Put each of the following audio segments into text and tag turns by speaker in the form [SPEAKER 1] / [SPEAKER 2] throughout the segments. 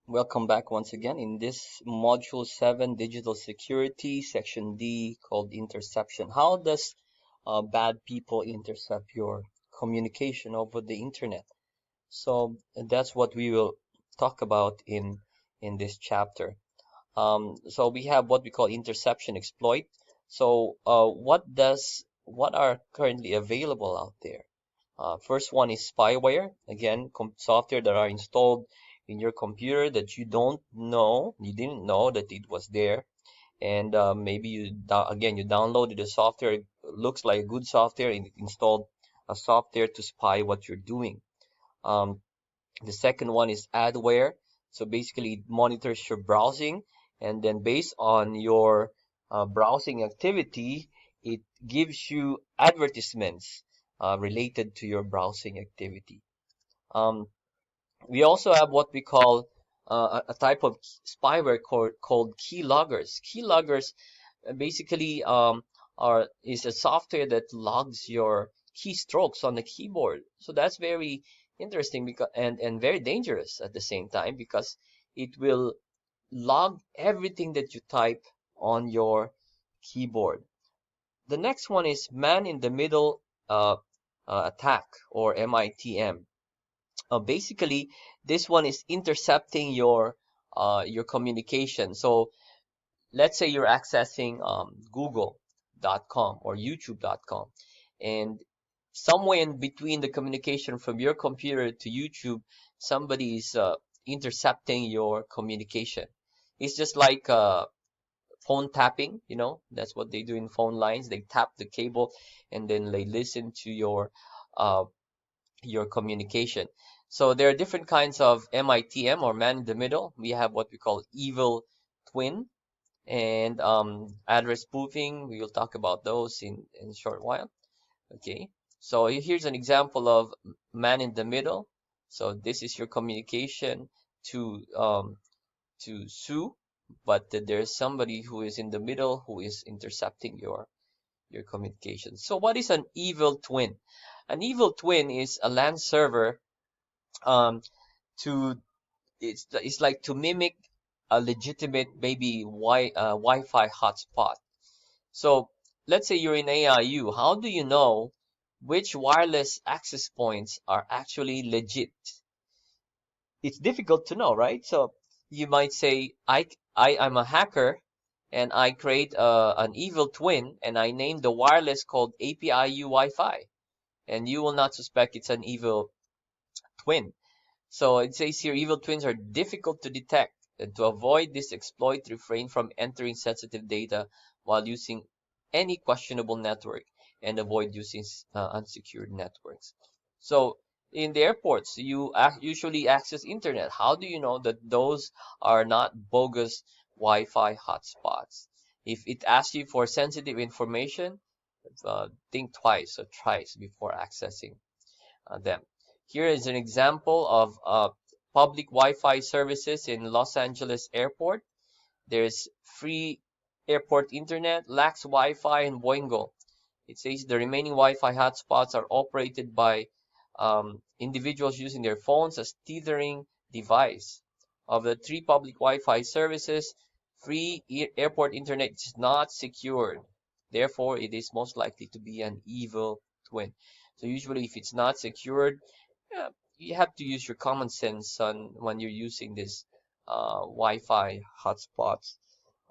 [SPEAKER 1] Welcome back once again in this module 7 digital security section D called interception. How does bad people intercept your communication over the internet? So that's what we will talk about in this chapter. So we have what we call interception exploit. So what are currently available out there? First one is spyware. Again, software that are installed in your computer that you didn't know that it was there, and maybe again you downloaded the software. It looks like a good software, and it installed a software to spy what you're doing. Um, the second one is adware. So basically, it monitors your browsing, and then based on your browsing activity, it gives you advertisements related to your browsing activity. Um, we also have what we call a type of spyware called keyloggers. Keyloggers basically are is a software that logs your keystrokes on the keyboard. So that's very interesting because and very dangerous at the same time because it will log everything that you type on your keyboard. The next one is man in the middle attack, or MITM. Basically, this one is intercepting your communication. So let's say you're accessing google.com or youtube.com, and somewhere in between the communication from your computer to YouTube, somebody is intercepting your communication. It's just like phone tapping, that's what they do in phone lines. They tap the cable and then they listen to uh, your communication. So there are different kinds of MITM, or man in the middle. We have what we call evil twin and address spoofing. We will talk about those in a short while. Okay, so here's an example of man in the middle. So this is your communication to Sue, but there's somebody who is in the middle who is intercepting your communication. So what is an evil twin? An evil twin is a LAN server um, to it's like to mimic a legitimate maybe Wi-Fi hotspot. So let's say you're in AIU. How do you know which wireless access points are actually legit? It's difficult to know, right? So you might say, I'm a hacker and I create an evil twin and I name the wireless called APIU Wi-Fi, and you will not suspect it's an evil twin. So it says here evil twins are difficult to detect, and to avoid this exploit, refrain from entering sensitive data while using any questionable network and avoid using unsecured networks. So in the airports, you usually access internet. How do you know that those are not bogus Wi-Fi hotspots? If it asks you for sensitive information, think twice or thrice before accessing them. Here is an example of public Wi-Fi services in Los Angeles Airport. There's free airport internet, lax Wi-Fi, and Boingo. It says the remaining Wi-Fi hotspots are operated by individuals using their phones as tethering device. Of the three public Wi-Fi services, free airport internet is not secured. Therefore, it is most likely to be an evil twin. So usually, if it's not secured, yeah, you have to use your common sense on when you're using this Wi-Fi hotspots.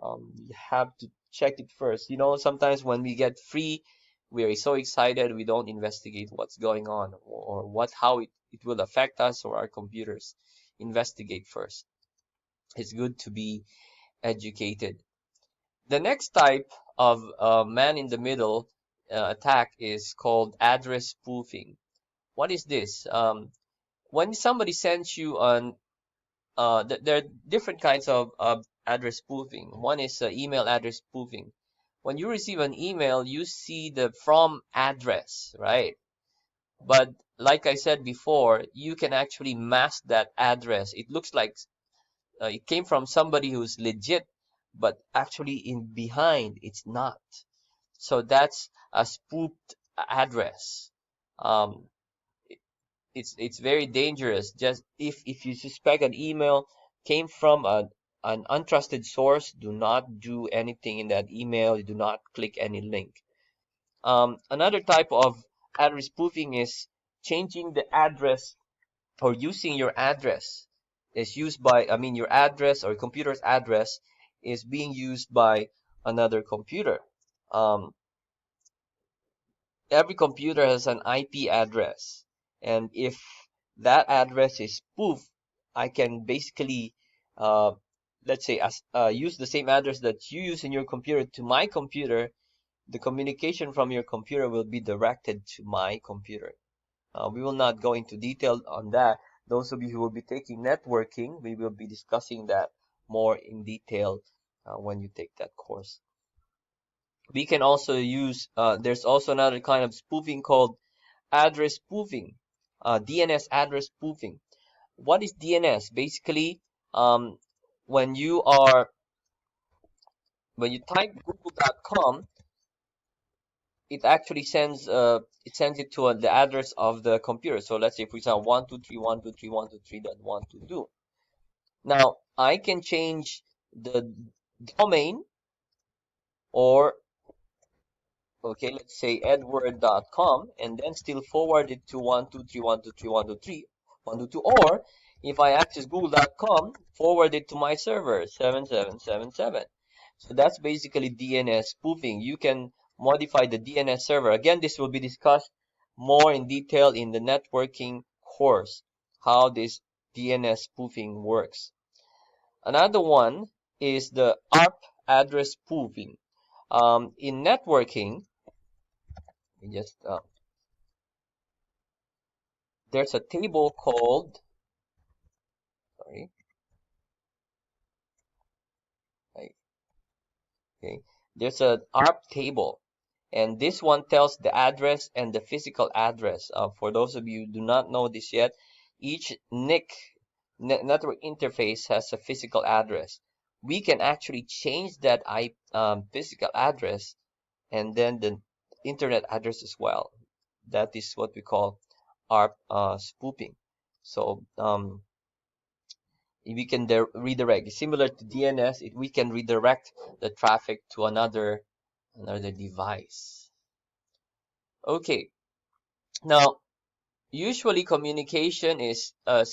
[SPEAKER 1] You have to check it first. Sometimes when we get free, we are so excited we don't investigate what's going on, or how it will affect us or our computers. Investigate first. It's good to be educated. The next type of man in the middle attack is called address spoofing. What is this? When somebody sends you an there are different kinds of address spoofing. One is email address spoofing. When you receive an email, you see the from address, right? But like I said before, you can actually mask that address. It looks like it came from somebody who's legit, but actually in behind it's not. So that's a spoofed address. Um, it's very dangerous. Just if you suspect an email came from an untrusted source, do not do anything in that email. Do not click any link. Another type of address spoofing is changing the address or using your address is used by, I mean, your address or computer's address is being used by another computer. Um, every computer has an IP address, and if that address is spoofed, I can basically, uh, let's say, use the same address that you use in your computer to my computer. The communication from your computer will be directed to my computer. We will not go into detail on that. Those of you who will be taking networking, we will be discussing that more in detail when you take that course. We can also use, there's also another kind of spoofing called address spoofing, DNS address spoofing. What is DNS? Basically, um, when you are, when you type google.com, it actually sends it to the address of the computer. So let's say, for example, 123.123.122. Now I can change the domain, or okay, let's say edward.com, and then still forward it to 123.123.123.122. Or if I access google.com, forward it to my server 7777. So that's basically DNS spoofing. You can modify the DNS server. Again, this will be discussed more in detail in the networking course, how this DNS spoofing works. Another one is the ARP address spoofing. In networking, just there's a table called, sorry, okay, there's an ARP table, and this one tells the address and the physical address. For those of you who do not know this yet, each network interface has a physical address. We can actually change that physical address and then the internet address as well. That is what we call ARP spoofing. So we can redirect. Similar to DNS, we can redirect the traffic to another device. Okay, now usually communication is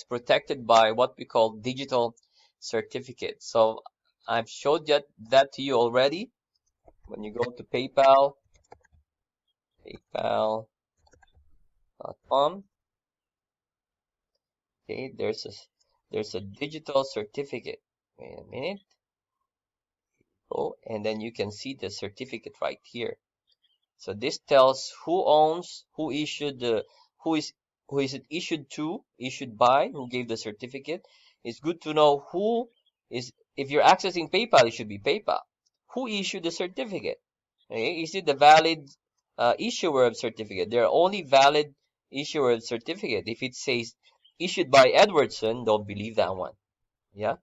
[SPEAKER 1] protected by what we call digital certificate. So I've showed that to you already. When you go to paypal.com, okay, there's a digital certificate. Wait a minute. Oh, and then you can see the certificate right here. So this tells who owns, who issued the, who is it issued to, issued by, who gave the certificate. It's good to know who is, if you're accessing PayPal, it should be PayPal. Who issued the certificate? Okay, is it the valid issuer of certificate? There are only valid issuer of certificate. If it says issued by Edwardson, don't believe that one. Yeah,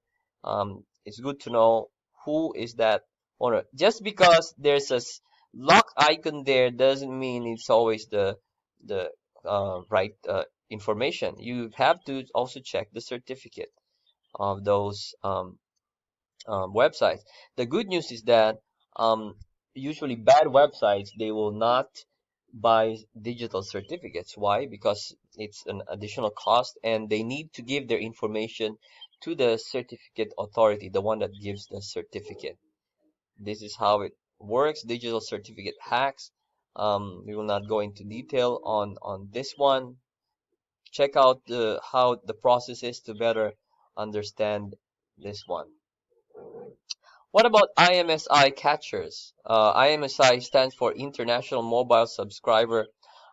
[SPEAKER 1] it's good to know who is that owner. Just because there's a lock icon there doesn't mean it's always the right information. You have to also check the certificate of those websites. The good news is that usually bad websites, they will not buy digital certificates. Why? Because it's an additional cost and they need to give their information to the certificate authority, the one that gives the certificate. This is how it works, digital certificate hacks. We will not go into detail on this one. Check out how the process is to better understand this one. What about IMSI catchers? IMSI stands for International Mobile Subscriber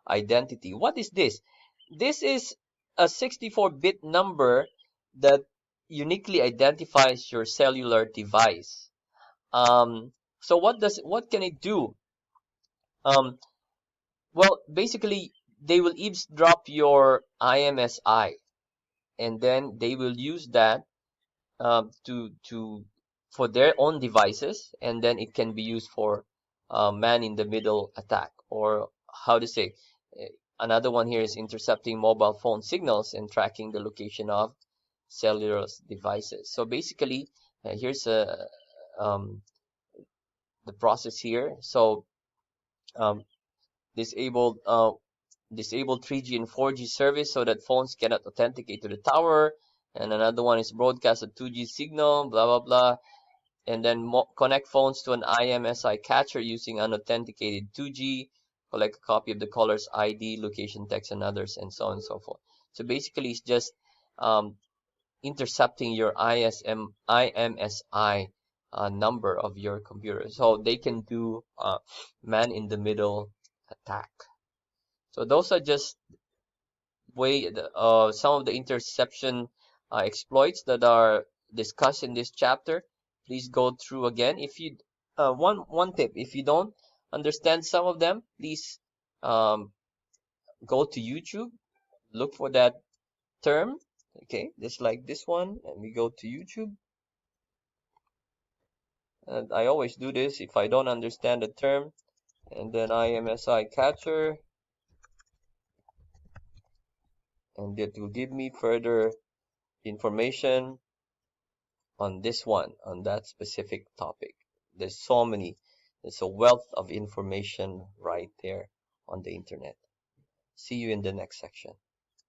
[SPEAKER 1] Identity. What is this? This is a 64-bit number that uniquely identifies your cellular device. So what can it do? Um, well, basically, they will eavesdrop your IMSI, and then they will use that to for their own devices, and then it can be used for man-in-the-middle attack, or how to say. Another one here is intercepting mobile phone signals and tracking the location of cellular devices. So basically, here's um, the process here. So um, disabled disabled 3G and 4G service so that phones cannot authenticate to the tower. And another one is broadcast a 2G signal, blah blah blah. And then connect phones to an IMSI catcher using unauthenticated 2G. Collect a copy of the caller's ID, location, text, and others, and so on and so forth. So basically, it's just um, intercepting your IMSI number of your computer, so they can do man-in-the-middle attack. So those are just some of the interception exploits that are discussed in this chapter. Please go through again. If you one tip, if you don't understand some of them, please um, go to YouTube, look for that term. Okay, just like this one, and we go to YouTube. And I always do this if I don't understand the term, and then IMSI catcher, and it will give me further information on this one, on that specific topic. There's so many, there's a wealth of information right there on the internet. See you in the next section.